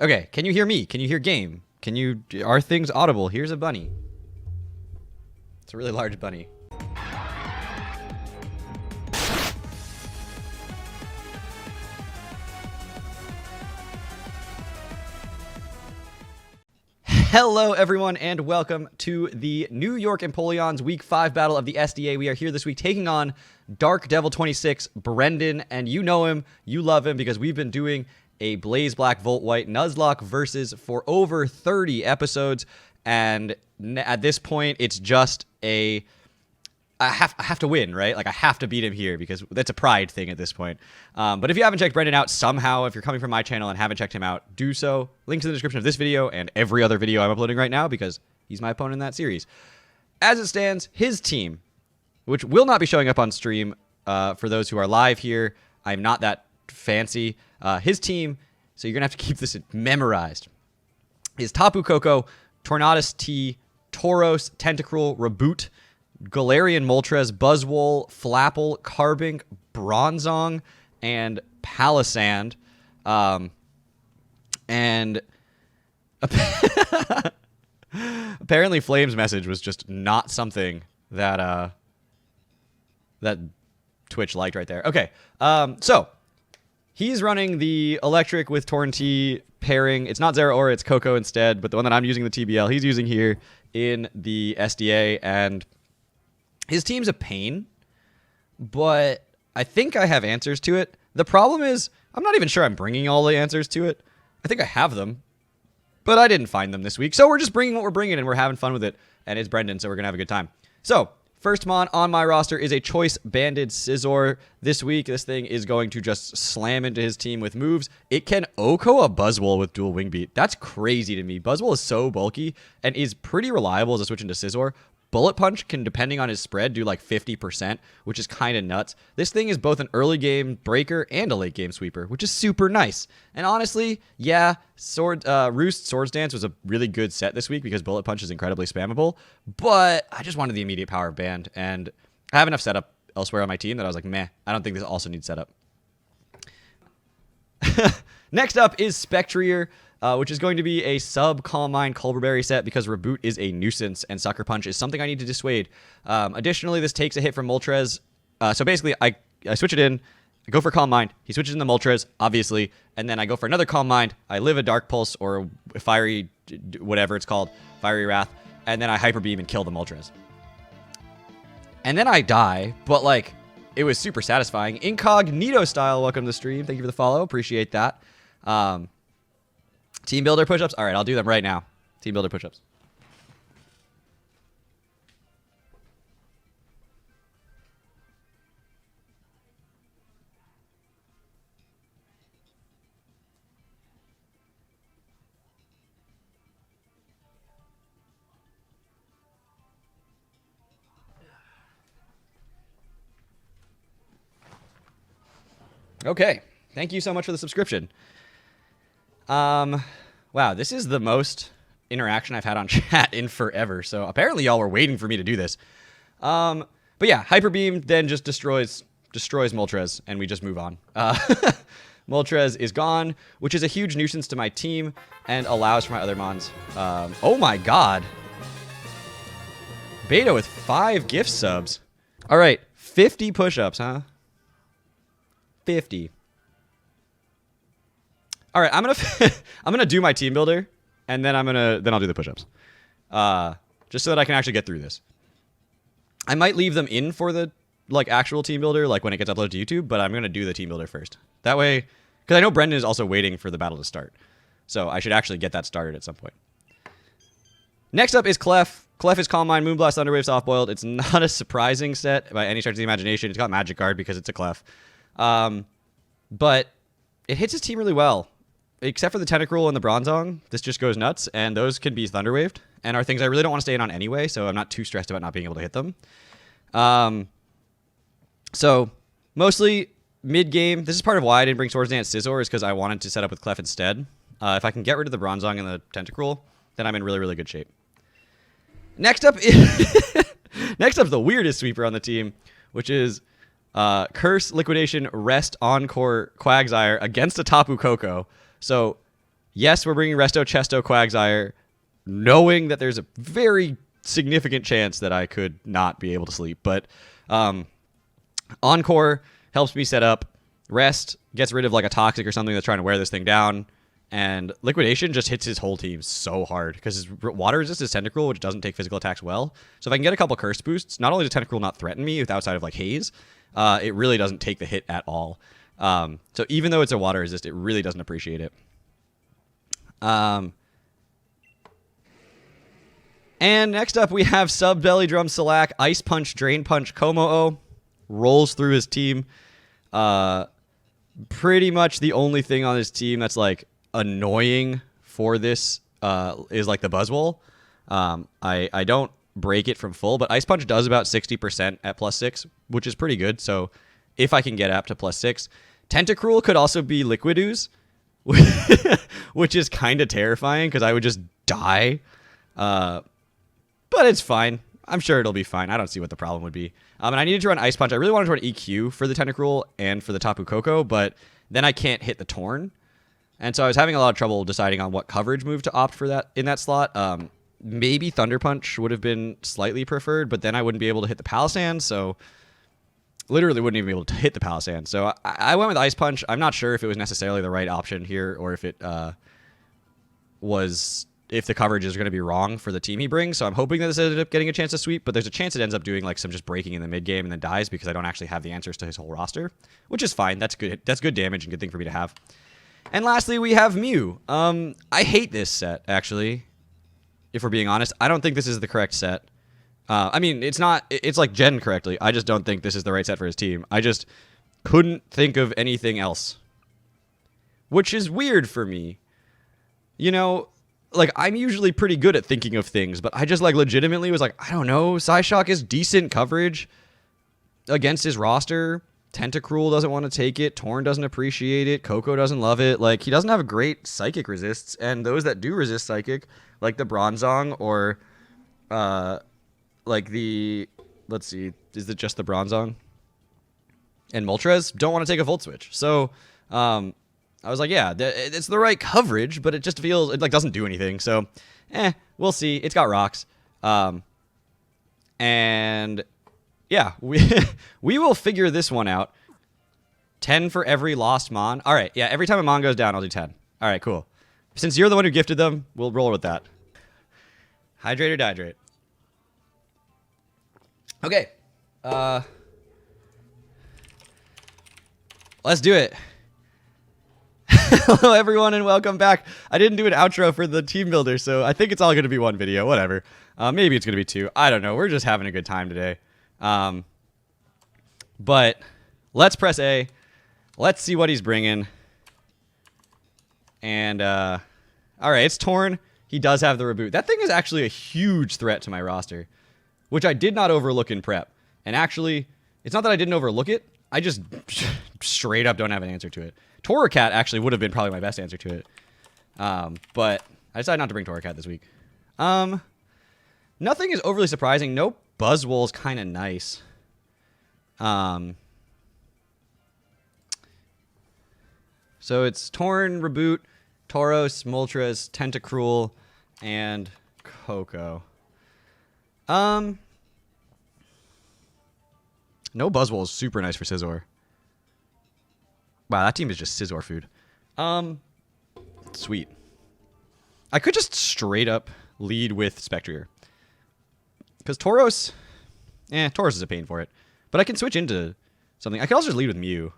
Okay, can you hear me? Can you hear game? Are things audible? Here's a bunny. It's a really large bunny. Hello, everyone, and welcome to the New York Empoleon's Week 5 battle of the SDA. We are here this week taking on Dark Devil 26, Brendan, and you know him, you love him, because we've been doing a Blaze Black Volt White Nuzlocke versus for over 30 episodes, and at this point, it's just I have to win, right? Like, I have to beat him here because that's a pride thing at this point. But if you haven't checked Brendan out somehow, if you're coming from my channel and haven't checked him out, do so. Links in the description of this video and every other video I'm uploading right now because he's my opponent in that series. As it stands, his team, which will not be showing up on stream for those who are live here. I'm not that fancy. His team, so you're going to have to keep this memorized, is Tapu Koko, Tornadus T, Tauros, Tentacruel, Reboot, Galarian Moltres, Buzzwole, Flapple, Carbink, Bronzong, and Palisand. And apparently Flame's message was just not something that that Twitch liked right there. Okay, so he's running the Electric with Torn-T pairing. It's not Zeraora, it's Koko instead, but the one that I'm using, the TBL, he's using here in the SDA, and his team's a pain, but I think I have answers to it. The problem is, I'm not even sure I'm bringing all the answers to it. I think I have them, but I didn't find them this week. So we're just bringing what we're bringing, and we're having fun with it. And it's Brendan, so we're going to have a good time. So, first mon on my roster is a Choice Banded Scizor. This week, this thing is going to just slam into his team with moves. It can OHKO a Buzzwole with dual Wing Beat. That's crazy to me. Buzzwole is so bulky and is pretty reliable as a switch into Scizor. Bullet Punch can, depending on his spread, do like 50%, which is kind of nuts. This thing is both an early game breaker and a late game sweeper, which is super nice. And honestly, yeah, Roost Swords Dance was a really good set this week because Bullet Punch is incredibly spammable, but I just wanted the immediate power of Band, and I have enough setup elsewhere on my team that I was like, meh, I don't think this also needs setup. Next up is Spectrier, which is going to be a sub-Calm Mind Culver Berry set because Reboot is a nuisance and Sucker Punch is something I need to dissuade. Additionally, this takes a hit from Moltres. So basically, I switch it in, I go for Calm Mind, he switches into Moltres, obviously, and then I go for another Calm Mind, I live a Dark Pulse or a Fiery, whatever it's called, Fiery Wrath, and then I Hyper Beam and kill the Moltres. And then I die, but like, it was super satisfying. Incognito style, welcome to the stream. Thank you for the follow, appreciate that. Team builder push-ups? All right, I'll do them right now. Team builder push-ups. Okay, thank you so much for the subscription. Wow, this is the most interaction I've had on chat in forever, so apparently y'all were waiting for me to do this. But yeah, Hyper Beam then just destroys Moltres, and we just move on. Moltres is gone, which is a huge nuisance to my team, and allows for my other mons. Oh my god. Beta with 5 gift subs. Alright, 50 push-ups, huh? 50. All right, I'm gonna do my team builder, and then I'll do the push-ups, just so that I can actually get through this. I might leave them in for the actual team builder, like when it gets uploaded to YouTube, but I'm gonna do the team builder first. That way, because I know Brendan is also waiting for the battle to start, so I should actually get that started at some point. Next up is Clef. Clef is Calm Mind, Moonblast, Thunderwave, Softboiled. It's not a surprising set by any stretch of the imagination. It's got Magic Guard because it's a Clef, but it hits his team really well. Except for the Tentacruel and the Bronzong, this just goes nuts, and those can be Thunderwaved, and are things I really don't want to stay in on anyway, so I'm not too stressed about not being able to hit them. So, mostly mid-game, this is part of why I didn't bring Swords Dance Scizor, is because I wanted to set up with Clef instead. If I can get rid of the Bronzong and the Tentacruel, then I'm in really, really good shape. Next up is the weirdest sweeper on the team, which is Curse, Liquidation, Rest, Encore, Quagsire against a Tapu Koko. So Yes, we're bringing Resto, Chesto, Quagsire, knowing that there's a very significant chance that I could not be able to sleep. But Encore helps me set up. Rest gets rid of like a Toxic or something that's trying to wear this thing down. And Liquidation just hits his whole team so hard because his water resist is Tentacruel, which doesn't take physical attacks well. So if I can get a couple curse boosts, not only does Tentacruel not threaten me with outside of like Haze, it really doesn't take the hit at all. So even though it's a water resist, it really doesn't appreciate it. And next up, we have Sub Belly Drum Selak, Ice Punch, Drain Punch, Komo-O. Rolls through his team. Pretty much the only thing on his team that's like annoying for this is like the Buzzwole. I don't break it from full, but Ice Punch does about 60% at +6, which is pretty good. So if I can get up to +6, Tentacruel could also be Liquid Ooze, which is kind of terrifying because I would just die. But it's fine. I'm sure it'll be fine. I don't see what the problem would be. And I needed to run Ice Punch. I really wanted to run EQ for the Tentacruel and for the Tapu Koko, but then I can't hit the Torn. And so I was having a lot of trouble deciding on what coverage move to opt for that in that slot. Maybe Thunder Punch would have been slightly preferred, but then I wouldn't be able to hit the Palisand, so literally wouldn't even be able to hit the Palisand. So I went with Ice Punch. I'm not sure if it was necessarily the right option here or if it if the coverage is going to be wrong for the team he brings. So I'm hoping that this ended up getting a chance to sweep, but there's a chance it ends up doing like some just breaking in the mid game and then dies because I don't actually have the answers to his whole roster, which is fine. That's good. That's good damage and good thing for me to have. And lastly, we have Mew. I hate this set, actually, if we're being honest. I don't think this is the correct set. I mean, it's not, it's like gen correctly. I just don't think this is the right set for his team. I just couldn't think of anything else, which is weird for me. You know, like, I'm usually pretty good at thinking of things, but I just, like, legitimately was like, I don't know, Psyshock is decent coverage against his roster. Tentacruel doesn't want to take it. Torn doesn't appreciate it. Koko doesn't love it. Like, he doesn't have great Psychic resists, and those that do resist Psychic, like the Bronzong or, like the, let's see, is it just the Bronzong? And Moltres don't want to take a Volt Switch. So, I was like, yeah, it's the right coverage, but it just feels, it like doesn't do anything. So, we'll see. It's got rocks. And yeah, we will figure this one out. 10 for every lost Mon. All right, yeah, every time a Mon goes down, I'll do 10. All right, cool. Since you're the one who gifted them, we'll roll with that. Hydrate or Dihydrate. Okay. Let's do it. Hello, everyone, and welcome back. I didn't do an outro for the team builder, so I think it's all going to be one video. Whatever. Maybe it's going to be two. I don't know. We're just having a good time today. But let's press A. Let's see what he's bringing. And, all right, it's Torn. He does have the reboot. That thing is actually a huge threat to my roster, which I did not overlook in prep. And actually, it's not that I didn't overlook it. I just straight up don't have an answer to it. Torracat actually would have been probably my best answer to it. But I decided not to bring Torracat this week. Nothing is overly surprising. No Buzzwole is kind of nice. So it's Torn, Reboot, Tauros, Moltres, Tentacruel, and Koko. No Buzzwole is super nice for Scizor. Wow, that team is just Scizor food. Sweet. I could just straight up lead with Spectrier. Because Tauros... Tauros is a pain for it. But I can switch into something. I could also just lead with Mew.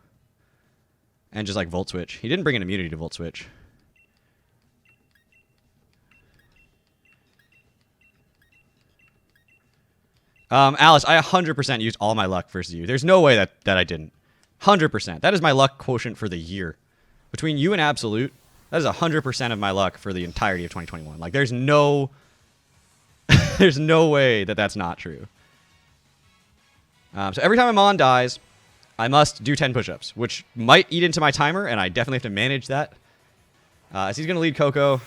And just like Volt Switch. He didn't bring an immunity to Volt Switch. Alice, I 100% used all my luck versus you. There's no way that I didn't. 100%. That is my luck quotient for the year. Between you and Absolute, that is 100% of my luck for the entirety of 2021. Like, there's no... there's no way that that's not true. So every time a Mon dies, I must do 10 push-ups, which might eat into my timer, and I definitely have to manage that. As he's going to lead Koko.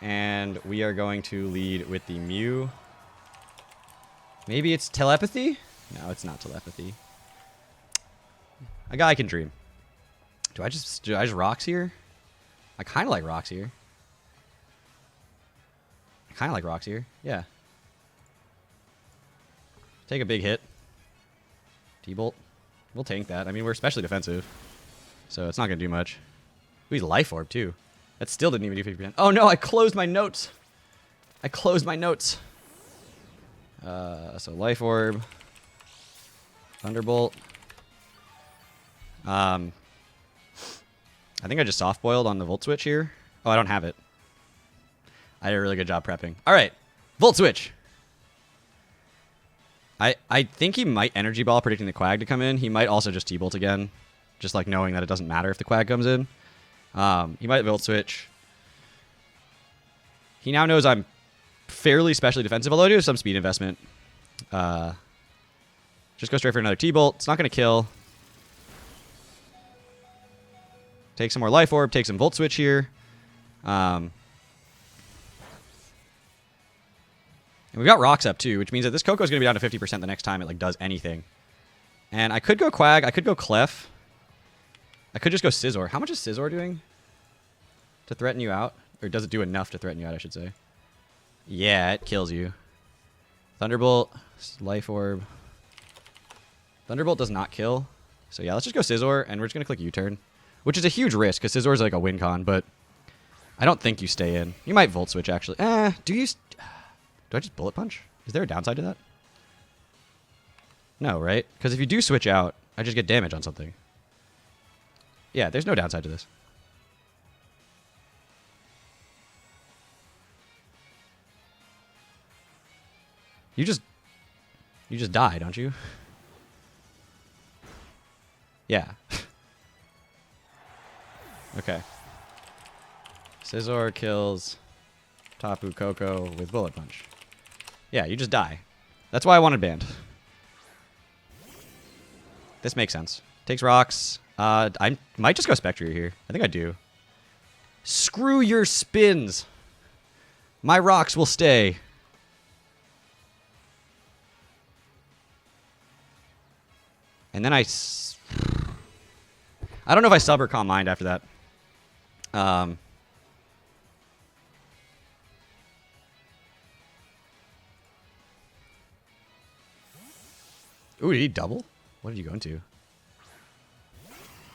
And we are going to lead with the Mew. Maybe it's Telepathy? No, it's not Telepathy. A guy can dream. Do I just rocks here? I kind of like rocks here. Yeah. Take a big hit. T-Bolt. We'll tank that. I mean, we're especially defensive. So it's not going to do much. Ooh, he's Life Orb, too. That still didn't even do 50%. Oh, no, I closed my notes. So Life Orb. Thunderbolt. I think I just soft-boiled on the Volt Switch here. Oh, I don't have it. I did a really good job prepping. All right. Volt Switch. I think he might Energy Ball predicting the Quag to come in. He might also just T-Bolt again. Just like knowing that it doesn't matter if the Quag comes in. He might Volt Switch. He now knows I'm fairly specially defensive, although I do have some speed investment. Just go straight for another T-Bolt. It's not going to kill. Take some more Life Orb. Take some Volt Switch here. And we've got rocks up too, which means that this Coco is going to be down to 50% the next time it like does anything. And I could go Quag. I could go Clef. I could just go Scizor. How much is Scizor doing to threaten you out? Or does it do enough to threaten you out, I should say? Yeah, it kills you. Thunderbolt, Life Orb. Thunderbolt does not kill. So yeah, let's just go Scizor, and we're just going to click U-turn. Which is a huge risk, because Scizor is like a win con, but I don't think you stay in. You might Volt Switch, actually. Do I just Bullet Punch? Is there a downside to that? No, right? Because if you do switch out, I just get damage on something. Yeah, there's no downside to this. You just die, don't you? Yeah. Okay. Scizor kills Tapu Koko with Bullet Punch. Yeah, you just die. That's why I wanted Banned. This makes sense. Takes rocks. I might just go Spectre here. I think I do. Screw your spins. My rocks will stay. And then I don't know if I sub or Calm Mind after that. Ooh, did he double? What did you go into?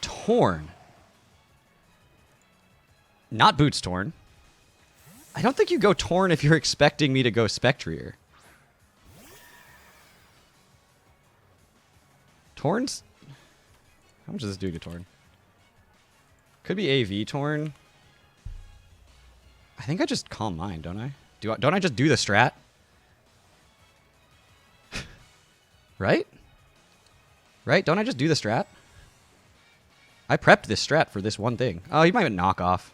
Torn. Not Boots Torn. I don't think you go Torn if you're expecting me to go Spectrier. Torn's... How much does this do to Torn? Could be AV Torn. I think I just Calm Mind, don't I? Don't I just do the strat? Right? Right? Don't I just do the strat? I prepped this strat for this one thing. Oh, he might have knock off.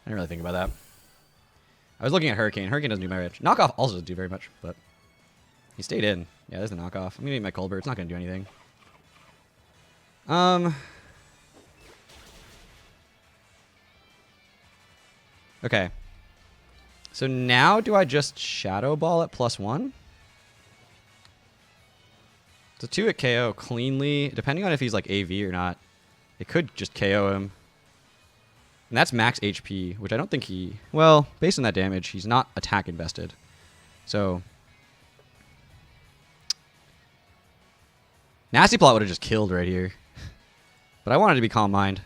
I didn't really think about that. I was looking at Hurricane. Hurricane doesn't do very much. Knockoff also doesn't do very much, but he stayed in. Yeah, there's the knockoff. I'm gonna eat my Colbert. It's not gonna do anything. Okay. So now do I just Shadow Ball at +1? So 2 at KO cleanly, depending on if he's like AV or not. It could just KO him. And that's max HP, which I don't think he... Well, based on that damage, he's not attack invested. So... Nasty Plot would have just killed right here. But I wanted to be Calm Mind.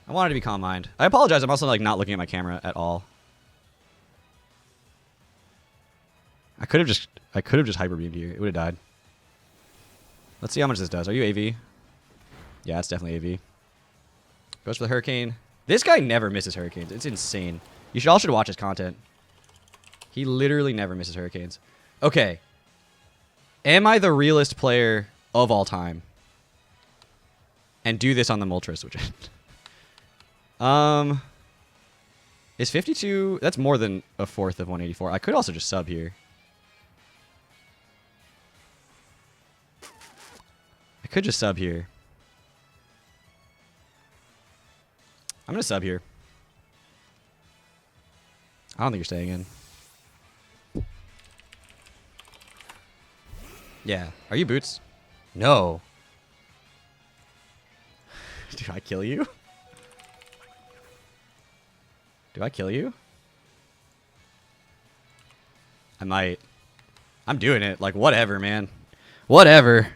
I apologize, I'm also like not looking at my camera at all. I could have just Hyper Beamed here. It would have died. Let's see how much this does. Are you AV? Yeah, it's definitely AV. Goes for the Hurricane. This guy never misses Hurricanes. It's insane. You should all watch his content. He literally never misses Hurricanes. Okay. Am I the realest player of all time? And do this on the Moltres, which is 52... That's more than a fourth of 184. I could also just sub here. I could just sub here. I'm going to sub here. I don't think you're staying in. Yeah. Are you Boots? No. Do I kill you? Do I kill you? I might. I'm doing it. Like, whatever, man. Whatever.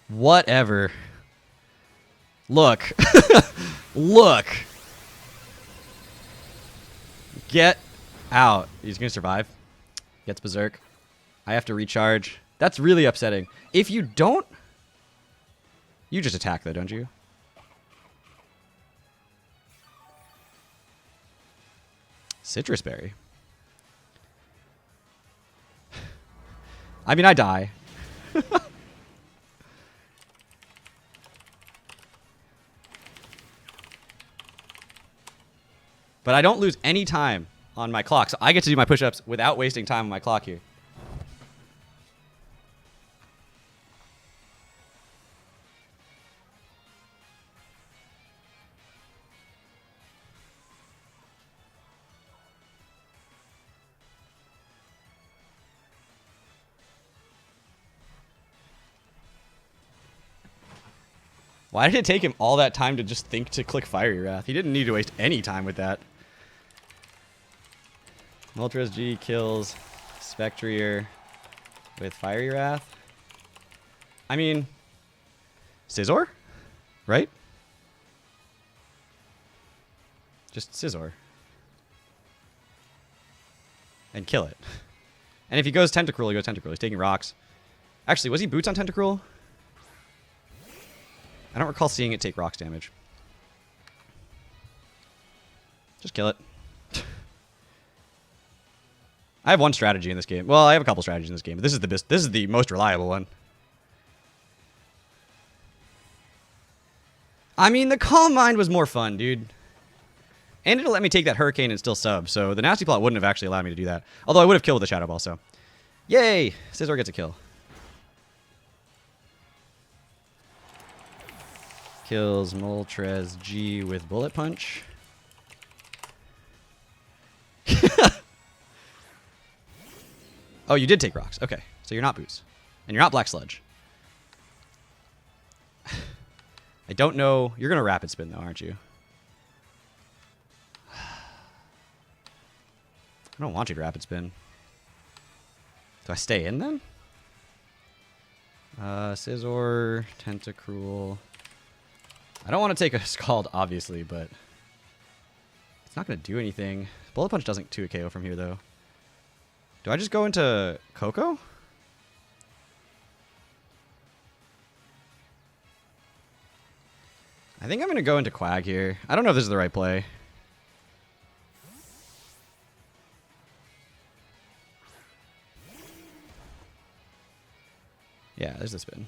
Whatever. Look. Look. Get out. He's going to survive. Gets berserk. I have to recharge. That's really upsetting. If you don't... You just attack, though, don't you? Citrus berry. I mean, I die. But I don't lose any time on my clock, so I get to do my push-ups without wasting time on my clock here. Why did it take him all that time to just think to click Fiery Wrath? He didn't need to waste any time with that. Moltres G kills Spectrier with Fiery Wrath. I mean, Scizor, right? Just Scizor. And kill it. And if he goes Tentacruel, he goes Tentacruel. He's taking rocks. Actually, was he Boots on Tentacruel? I don't recall seeing it take rocks damage. Just kill it. I have one strategy in this game. Well, I have a couple strategies in this game, but this is the best. This is the most reliable one. I mean, the Calm Mind was more fun, dude. And it'll let me take that Hurricane and still sub, so the Nasty Plot wouldn't have actually allowed me to do that. Although I would have killed with the Shadow Ball, so. Yay! Scizor gets a kill. Kills Moltres G with Bullet Punch. Oh, you did take rocks. Okay, so you're not Boots. And you're not Black Sludge. I don't know. You're going to Rapid Spin, though, aren't you? I don't want you to Rapid Spin. Do I stay in, then? Scizor, Tentacruel. I don't want to take a Scald, obviously, but it's not going to do anything. Bullet Punch doesn't 2 KO from here, though. Do I just go into Coco? I think I'm going to go into Quag here. I don't know if this is the right play. Yeah, there's the spin.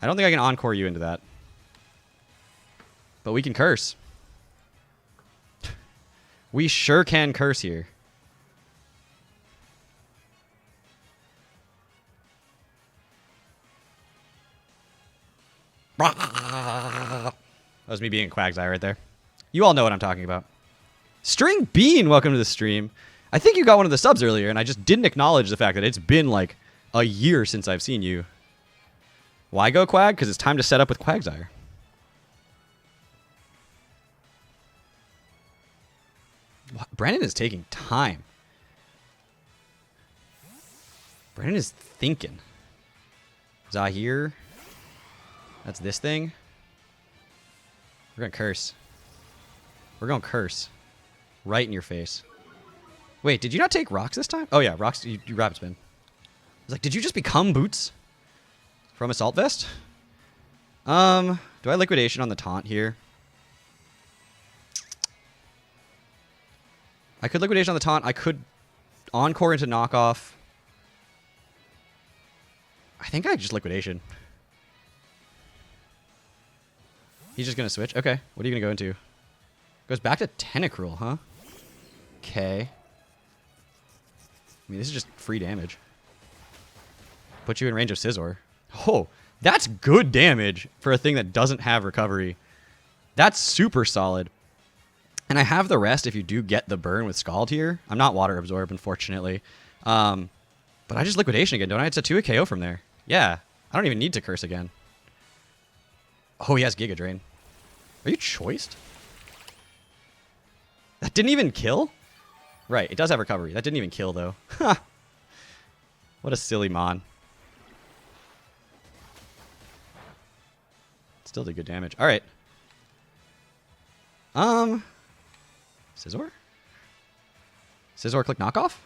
I don't think I can Encore you into that. But we can curse. We sure can curse here. That was me being a Quagsire right there. You all know what I'm talking about. String Bean, welcome to the stream. I think you got one of the subs earlier, and I just didn't acknowledge the fact that it's been like a year since I've seen you. Why go Quag? Because it's time to set up with Quagsire. Brandon is taking time. Brandon is thinking. Zahir. That's this thing. We're going to curse. We're going to curse. Right in your face. Wait, did you not take rocks this time? Oh, yeah, rocks. You Rapid Spin. I was like, did you just become Boots? From Assault Vest? Do I Liquidation on the taunt here? I could Liquidation on the taunt. I could Encore into Knockoff. I think I just Liquidation. He's just going to switch? Okay. What are you going to go into? Goes back to Tentacruel, huh? Okay. I mean, this is just free damage. Put you in range of Scizor. Oh, that's good damage for a thing that doesn't have recovery. That's super solid. And I have the rest if you do get the burn with Scald here. I'm not Water Absorb, unfortunately. But I just Liquidation again, don't I? It's a 2 KO from there. Yeah. I don't even need to Curse again. Oh, he has Giga Drain. Are you choiced? That didn't even kill? Right, it does have recovery. That didn't even kill, though. Ha! What a silly mon. Still did good damage. Alright. Scizor? Scizor click knockoff?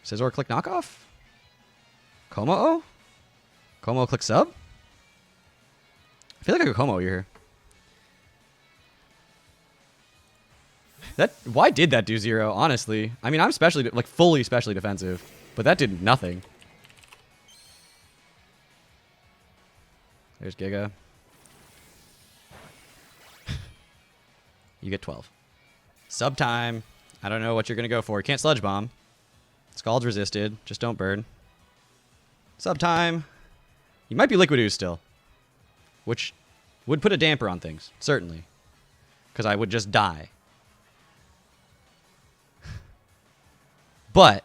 Scizor click knockoff? Como-o? Como click sub? I feel like I could Como here. Why did that do 0, honestly? I mean, I'm fully specially defensive, but that did nothing. There's Giga. You get 12. Sub time. I don't know what you're going to go for. You can't Sludge Bomb. Scald's resisted. Just don't burn. Sub time. You might be Liquid Ooze still. Which would put a damper on things. Certainly. Because I would just die. But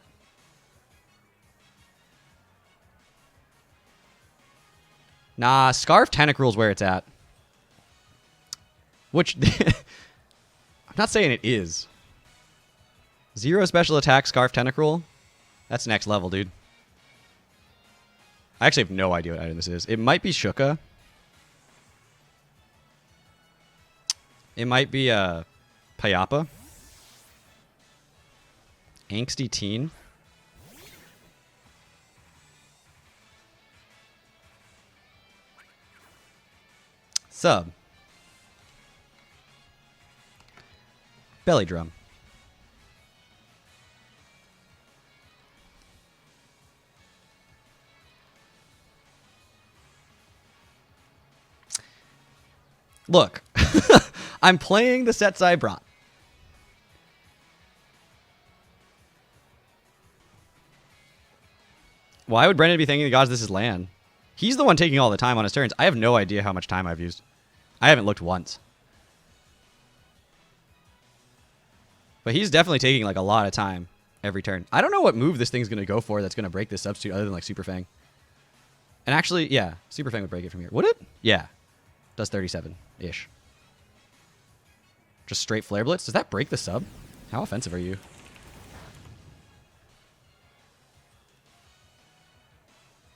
nah, Scarf Tentacruel's where it's at. Which I'm not saying it is. 0 special attack, Scarf Tentacruel. That's next level, dude. I actually have no idea what item this is. It might be Shuka. It might be Payappa. Angsty Teen. Sub. Belly Drum. Look, I'm playing the sets I brought. Why would Brendan be thanking the gods this is land? He's the one taking all the time on his turns. I have no idea how much time I've used. I haven't looked once. But he's definitely taking like a lot of time every turn. I don't know what move this thing's going to go for that's going to break this substitute other than like Super Fang. And actually, yeah, Super Fang would break it from here. Would it? Yeah. Does 37-ish. Just straight Flare Blitz? Does that break the sub? How offensive are you?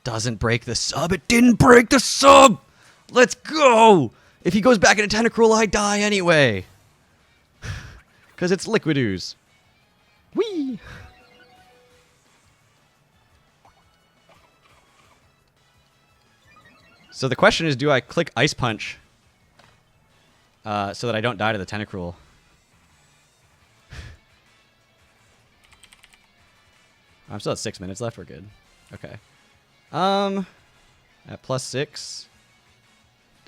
Doesn't break the sub. It didn't break the sub! Let's go! If he goes back into Tentacruel, I die anyway. Because it's Liquid Ooze. Whee! So the question is, do I click Ice Punch so that I don't die to the Tentacruel? I'm still at 6 minutes left. We're good. Okay. At +6.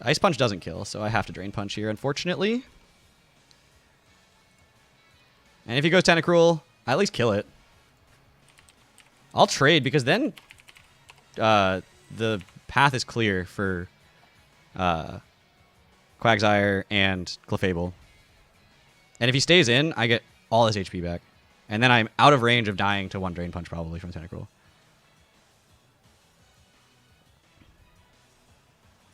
Ice Punch doesn't kill, so I have to Drain Punch here, unfortunately. And if he goes Tentacruel, I at least kill it. I'll trade, because then the path is clear for Quagsire and Clefable. And if he stays in, I get all his HP back. And then I'm out of range of dying to 1 Drain Punch, probably, from Tentacruel.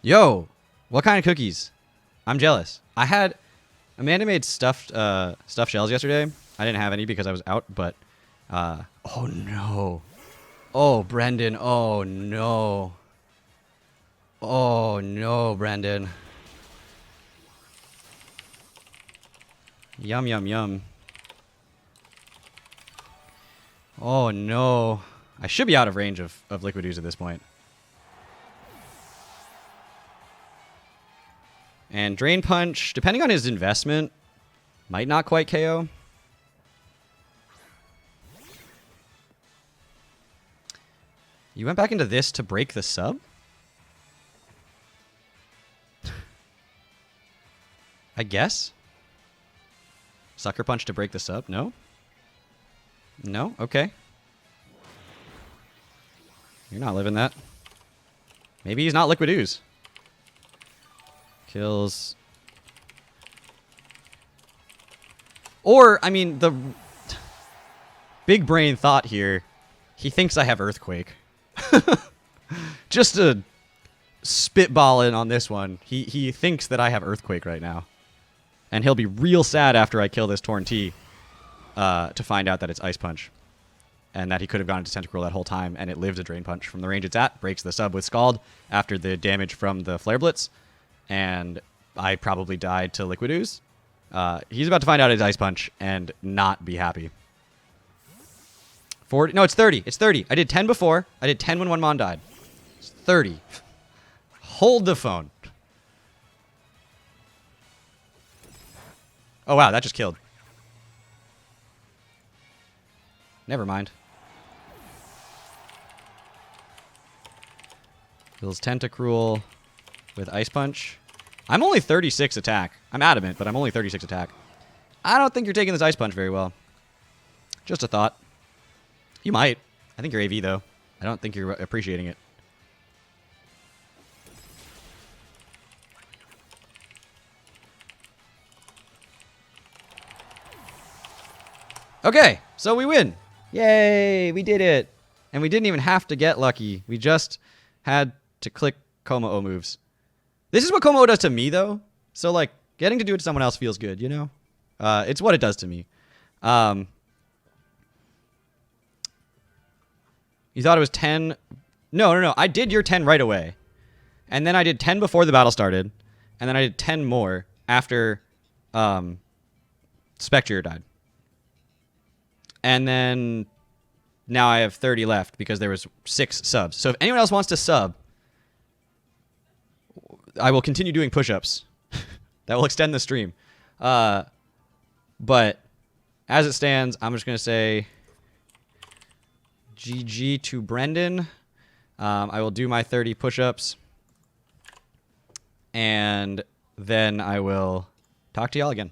Yo, what kind of cookies? I'm jealous. Amanda made stuffed shells yesterday. I didn't have any because I was out, but oh no. Oh, Brendan. Oh no. Oh no, Brendan. Yum yum yum. Oh no. I should be out of range of Liquid Ooze at this point. And Drain Punch, depending on his investment, might not quite KO. You went back into this to break the sub? I guess? Sucker Punch to break the sub? No? No? Okay. You're not living that. Maybe he's not Liquid Ooze. Kills Or, I mean, the big brain thought here, he thinks I have Earthquake. Just to spitball in on this one, he thinks that I have Earthquake right now. And he'll be real sad after I kill this Torn T to find out that it's Ice Punch. And that he could have gone into Tentacruel that whole time, and it lives a Drain Punch from the range it's at, breaks the sub with Scald after the damage from the Flare Blitz, and I probably died to Liquid Ooze. He's about to find out it's Ice Punch and not be happy. 40? No, it's 30. It's 30. I did 10 before. I did 10 when one Mon died. It's 30. Hold the phone. Oh, wow, that just killed. Never mind. Kills Tentacruel with Ice Punch. I'm only 36 attack. I'm adamant, but I'm only 36 attack. I don't think you're taking this Ice Punch very well. Just a thought. You might. I think you're AV, though. I don't think you're appreciating it. Okay, so we win. Yay, we did it. And we didn't even have to get lucky. We just had to click Como-O moves. This is what Como-O does to me, though. So, like, getting to do it to someone else feels good, you know? It's what it does to me. You thought it was 10? No. I did your 10 right away. And then I did 10 before the battle started. And then I did 10 more after Spectre died. And then now I have 30 left because there was 6 subs. So if anyone else wants to sub, I will continue doing push-ups. That will extend the stream. But as it stands, I'm just going to say GG to Brendan. I will do my 30 push-ups. And then I will talk to y'all again.